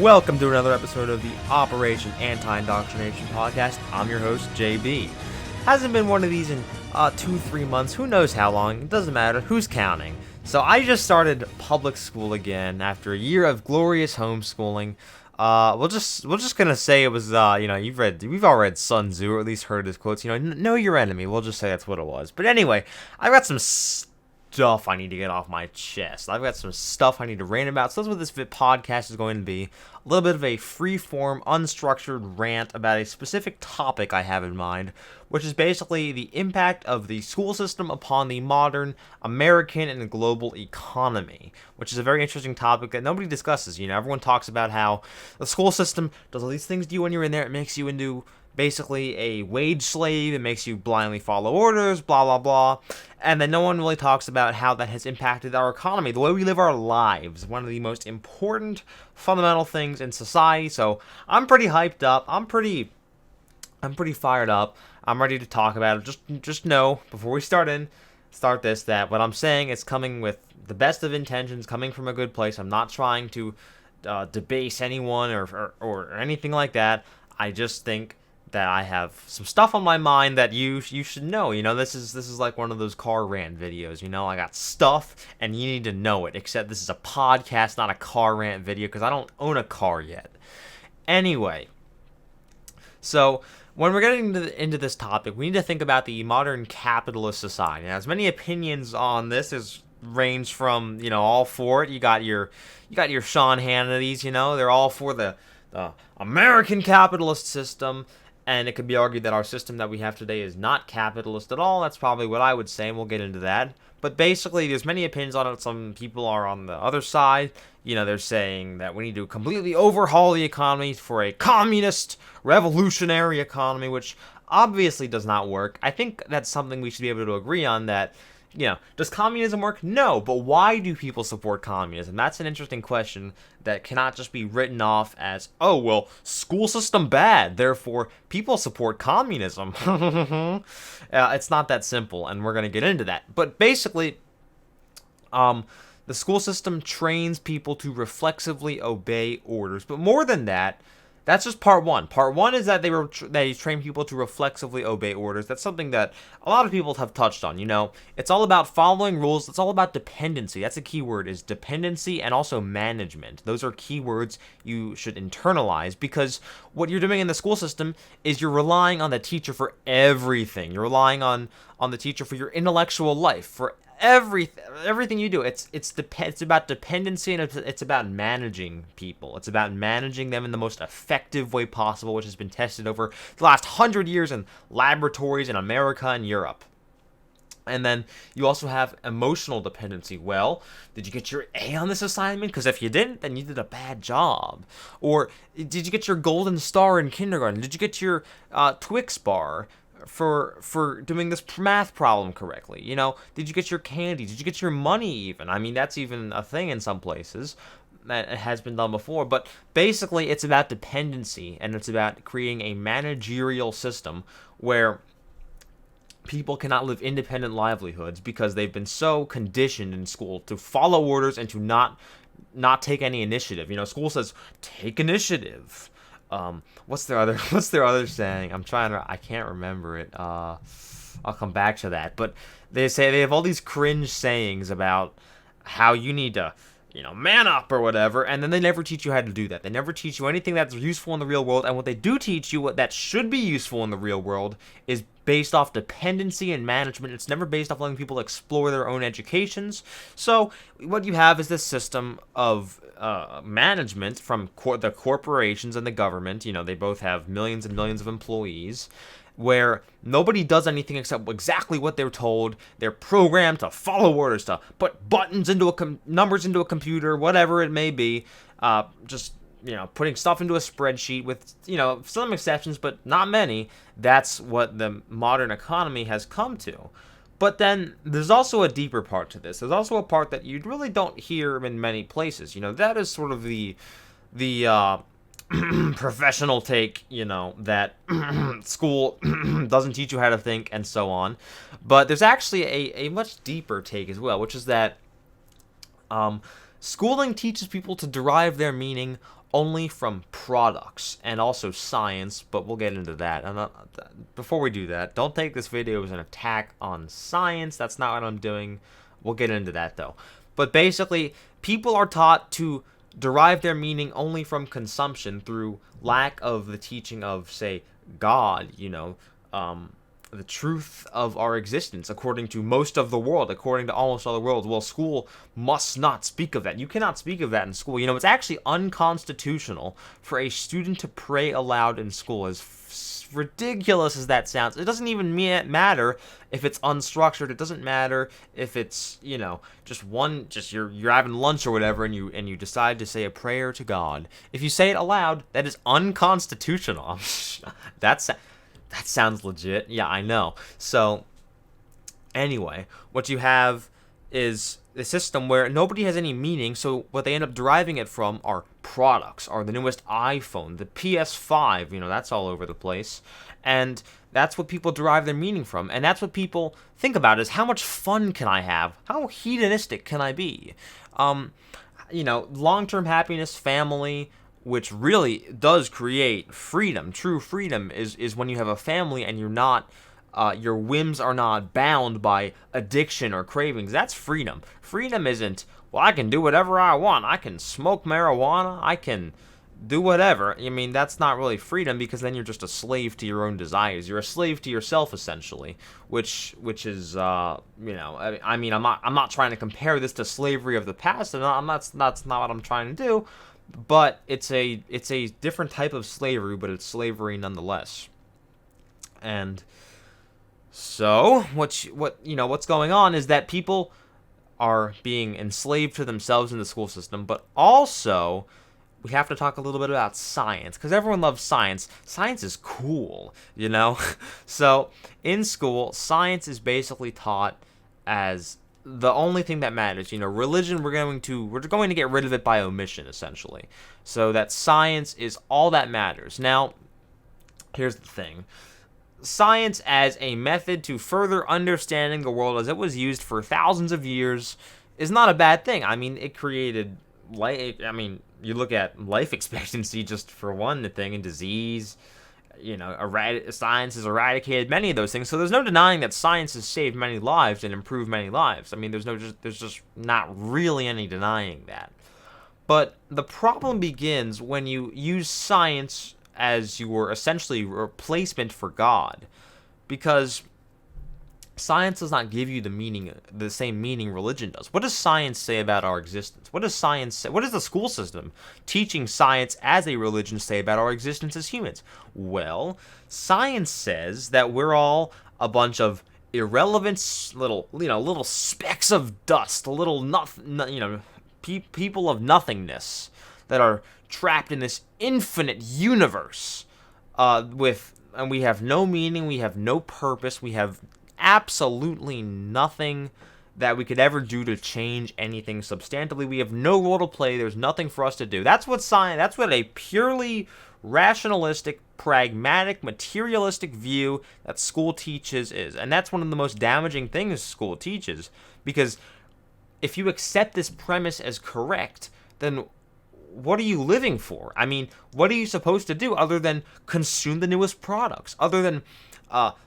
Welcome to another episode of the Operation Anti-Indoctrination podcast. I'm your host, JB. Hasn't been one of these in 2-3 months. Who knows how long? It doesn't matter. Who's counting? So I just started public school again after a year of glorious homeschooling. We're just gonna say it was we've all read Sun Tzu, or at least heard his quotes. Know your enemy. We'll just say that's what it was. But anyway, I've got some stuff I need to get off my chest. I've got some stuff I need to rant about. So that's what this podcast is going to be. A little bit of a free-form, unstructured rant about a specific topic I have in mind, which is basically the impact of the school system upon the modern American and global economy, which is a very interesting topic that nobody discusses. Everyone talks about how the school system does all these things to you when you're in there. It makes you into basically a wage slave. It makes you blindly follow orders, blah, blah, blah. And then no one really talks about how that has impacted our economy, the way we live our lives, one of the most important fundamental things in society. So I'm pretty hyped up. I'm pretty fired up. I'm ready to talk about it. Just know, before we start this, that what I'm saying is coming with the best of intentions, coming from a good place. I'm not trying to debase anyone or anything like that. I just think that I have some stuff on my mind that you should know. This is like one of those car rant videos. I got stuff and you need to know it. Except this is a podcast, not a car rant video, because I don't own a car yet. Anyway, so when we're getting into this topic, we need to think about the modern capitalist society. Now, as many opinions on this as range from all for it. You got your Sean Hannity's. They're all for the American capitalist system. And it could be argued that our system that we have today is not capitalist at all. That's probably what I would say, and we'll get into that. But basically, there's many opinions on it. Some people are on the other side. They're saying that we need to completely overhaul the economy for a communist, revolutionary economy, which obviously does not work. I think that's something we should be able to agree on, that does communism work? No, but why do people support communism? That's an interesting question that cannot just be written off as, oh, well, school system bad, therefore people support communism. It's not that simple, and we're going to get into that. But basically, the school system trains people to reflexively obey orders. But more than that, that's just part one. Part one is that they train people to reflexively obey orders. That's something that a lot of people have touched on. It's all about following rules. It's all about dependency. That's a key word, is dependency, and also management. Those are key words you should internalize, because what you're doing in the school system is you're relying on the teacher for everything. You're relying on the teacher for your intellectual life, for everything you do. It's about dependency, and it's about managing people. It's about managing them in the most effective way possible, which has been tested over the last 100 years in laboratories in America and Europe. And then you also have emotional dependency. Well, did you get your A on this assignment? Because if you didn't, then you did a bad job. Or did you get your golden star in kindergarten? Did you get your Twix bar for doing this math problem correctly? Did you get your candy? Did you get your money even? I mean, that's even a thing in some places. That has been done before. But basically, it's about dependency, and it's about creating a managerial system where people cannot live independent livelihoods because they've been so conditioned in school to follow orders and to not take any initiative. School says, take initiative. What's their other saying? I can't remember it. I'll come back to that. But they have all these cringe sayings about how you need to, man up or whatever, and then they never teach you how to do that. They never teach you anything that's useful in the real world, and what they do teach you, what that should be useful in the real world, is based off dependency and management. It's never based off letting people explore their own educations. So what you have is this system of management from the corporations and the government. They both have millions and millions of employees, where nobody does anything except exactly what they're told. They're programmed to follow orders, to put buttons into numbers into a computer, whatever it may be. Putting stuff into a spreadsheet with, some exceptions, but not many. That's what the modern economy has come to. But then there's also a deeper part to this. There's also a part that you really don't hear in many places. That is sort of the professional take, that school doesn't teach you how to think and so on. But there's actually a much deeper take as well, which is that schooling teaches people to derive their meaning only from products and also science, but we'll get into that. Before we do that, don't take this video as an attack on science. That's not what I'm doing. We'll get into that though. But basically, people are taught to derive their meaning only from consumption through lack of the teaching of, say, God, the truth of our existence, according to most of the world, according to almost all the world. Well, school must not speak of that. You cannot speak of that in school. It's actually unconstitutional for a student to pray aloud in school, as ridiculous as that sounds. It doesn't even matter if it's unstructured. It doesn't matter if it's, just you're having lunch or whatever, and you decide to say a prayer to God. If you say it aloud, that is unconstitutional. That sounds legit. Yeah, I know. So, anyway, what you have is a system where nobody has any meaning, so what they end up deriving it from are products, or the newest iPhone, the PS5, that's all over the place. And that's what people derive their meaning from. And that's what people think about, is how much fun can I have? How hedonistic can I be? Long-term happiness, family, which really does create freedom. True freedom is when you have a family and you're not, your whims are not bound by addiction or cravings. That's freedom. Freedom isn't, well, I can do whatever I want. I can smoke marijuana. I can do whatever. That's not really freedom, because then you're just a slave to your own desires. You're a slave to yourself, essentially, which is, I'm not trying to compare this to slavery of the past, and that's not what I'm trying to do. But it's a different type of slavery, but it's slavery nonetheless. And so what's going on is that people are being enslaved to themselves in the school system, but also we have to talk a little bit about science, because everyone loves science. Science is cool, So in school, science is basically taught as the only thing that matters. Religion, we're going to get rid of it by omission, essentially, so that science is all that matters. Now, here's the thing. Science as a method to further understanding the world as it was used for thousands of years is not a bad thing. It created life. You look at life expectancy, just for one thing, and disease. Science has eradicated many of those things, so there's no denying that science has saved many lives and improved many lives. There's just not really any denying that. But the problem begins when you use science as your essentially replacement for God, because science does not give you the same meaning religion does. What does science say about our existence? What does science say? What does the school system teaching science as a religion say about our existence as humans? Well, science says that we're all a bunch of irrelevant little specks of dust, people of nothingness that are trapped in this infinite universe, and we have no meaning, we have no purpose, we have absolutely nothing that we could ever do to change anything substantively. We have no role to play. There's nothing for us to do. That's what a purely rationalistic, pragmatic, materialistic view that school teaches is. And that's one of the most damaging things school teaches, because if you accept this premise as correct, then what are you living for? What are you supposed to do other than consume the newest products, other than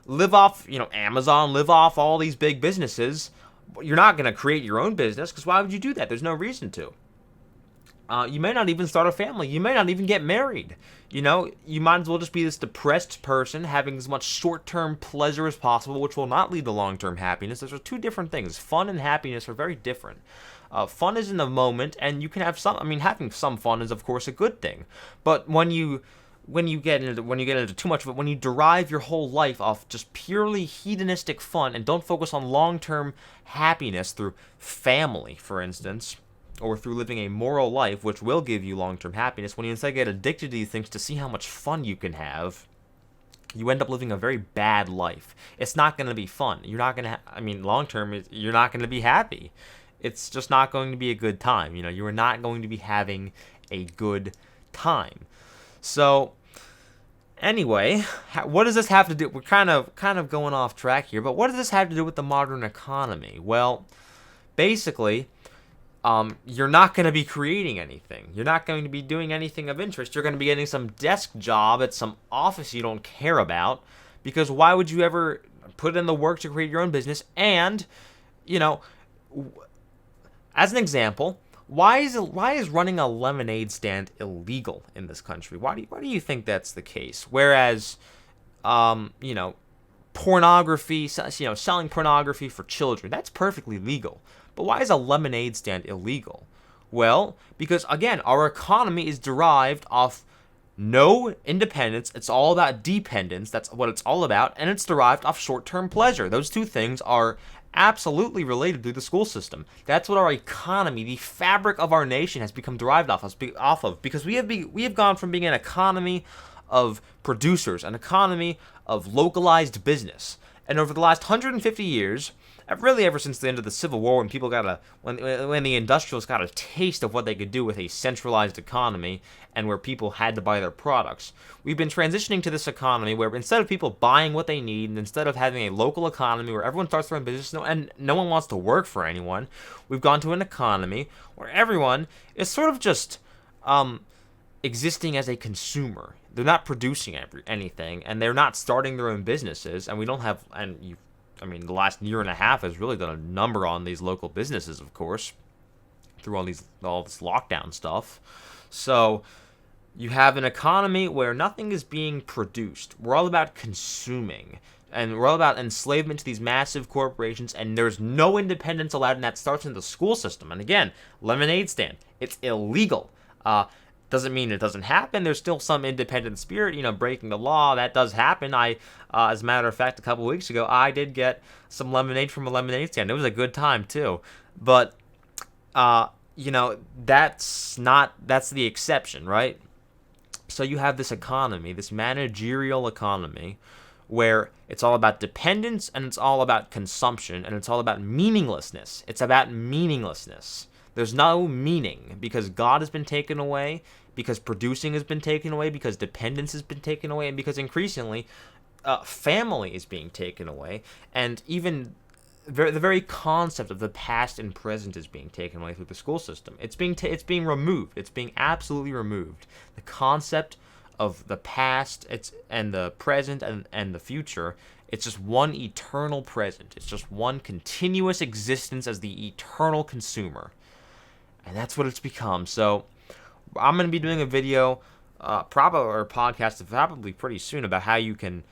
live off, Amazon, live off all these big businesses? You're not going to create your own business, because why would you do that? There's no reason to. You may not even start a family. You may not even get married. You might as well just be this depressed person having as much short-term pleasure as possible, which will not lead to long-term happiness. Those are two different things. Fun and happiness are very different. Fun is in the moment, and you can have some. Having some fun is, of course, a good thing. But when you get into too much of it, when you derive your whole life off just purely hedonistic fun and don't focus on long-term happiness through family, for instance, or through living a moral life, which will give you long-term happiness, when you instead get addicted to these things to see how much fun you can have, you end up living a very bad life. It's not going to be fun. You're not going to, long-term, you're not going to be happy. It's just not going to be a good time. You are not going to be having a good time. So, anyway, what does this have to do? We're kind of going off track here, but what does this have to do with the modern economy? Well, basically, you're not going to be creating anything. You're not going to be doing anything of interest. You're going to be getting some desk job at some office you don't care about, because why would you ever put in the work to create your own business? And, you know, as an example, why is running a lemonade stand illegal in this country? Why do you think that's the case? Whereas, you know, pornography, selling pornography for children, that's perfectly legal. But why is a lemonade stand illegal? Well, because again, our economy is derived off no independence. It's all about dependence. That's what it's all about. And it's derived off short-term pleasure. Those two things are absolutely related through the school system. That's what our economy, the fabric of our nation, has become derived off of. Because we have gone from being an economy of producers, an economy of localized business. And over the last 150 years, really ever since the end of the Civil War, when people when the industrialists got a taste of what they could do with a centralized economy and where people had to buy their products, we've been transitioning to this economy where instead of people buying what they need, and instead of having a local economy where everyone starts their own business and no one wants to work for anyone, we've gone to an economy where everyone is sort of just existing as a consumer. They're not producing anything, and they're not starting their own businesses, and we don't have, the last year and a half has really done a number on these local businesses, of course, through all this lockdown stuff. So you have an economy where nothing is being produced. We're all about consuming, and we're all about enslavement to these massive corporations, and there's no independence allowed, and that starts in the school system. And again, lemonade stand, it's illegal. Doesn't mean it doesn't happen. There's still some independent spirit, breaking the law. That does happen. As a matter of fact, a couple weeks ago, I did get some lemonade from a lemonade stand. It was a good time, too. But, that's the exception, right? So you have this economy, this managerial economy, where it's all about dependence, and it's all about consumption, and it's all about meaninglessness. It's about meaninglessness. There's no meaning because God has been taken away, because producing has been taken away, because dependence has been taken away, and because increasingly family is being taken away, and even the very concept of the past and present is being taken away through the school system. It's being removed. It's being absolutely removed. The concept of the past and the present and the future, it's just one eternal present. It's just one continuous existence as the eternal consumer. And that's what it's become. So I'm going to be doing a video, or podcast probably pretty soon, about how you can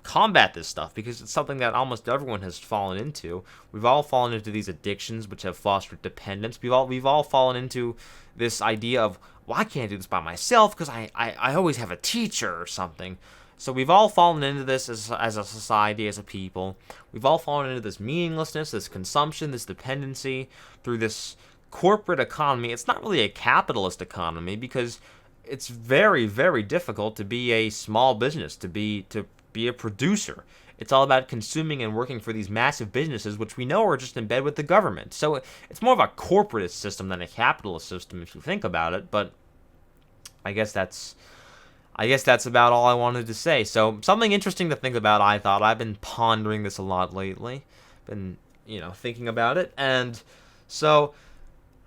combat this stuff, because it's something that almost everyone has fallen into. We've all fallen into these addictions which have fostered dependence. We've all fallen into this idea of, well, I can't do this by myself because I always have a teacher or something. So we've all fallen into this as a society, as a people. We've all fallen into this meaninglessness, this consumption, this dependency through this corporate economy. It's not really a capitalist economy because it's very, very difficult to be a small business, to be a producer. It's all about consuming and working for these massive businesses, which we know are just in bed with the government. So it's more of a corporatist system than a capitalist system, if you think about it. But I guess that's about all I wanted to say. So something interesting to think about, I thought. I've been pondering this a lot lately. Been, thinking about it. And so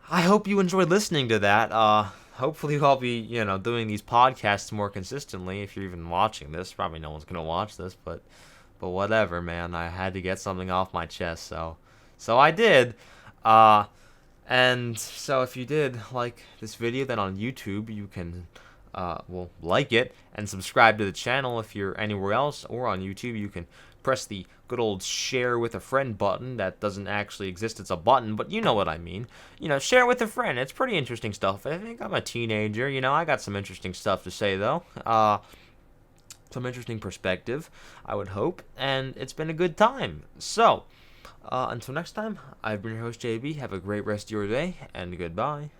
I hope you enjoyed listening to that. Hopefully I'll be, doing these podcasts more consistently. If you're even watching this, probably no one's going to watch this, but whatever, man. I had to get something off my chest, so I did. And so if you did like this video, then on YouTube you can like it and subscribe to the channel. If you're anywhere else or on YouTube, you can press the good old share with a friend button. That doesn't actually exist. It's a button, but you know what I mean. Share with a friend. It's pretty interesting stuff. I think I'm a teenager. I got some interesting stuff to say, though. Some interesting perspective, I would hope. And it's been a good time. So, until next time, I've been your host, JB. Have a great rest of your day, and goodbye.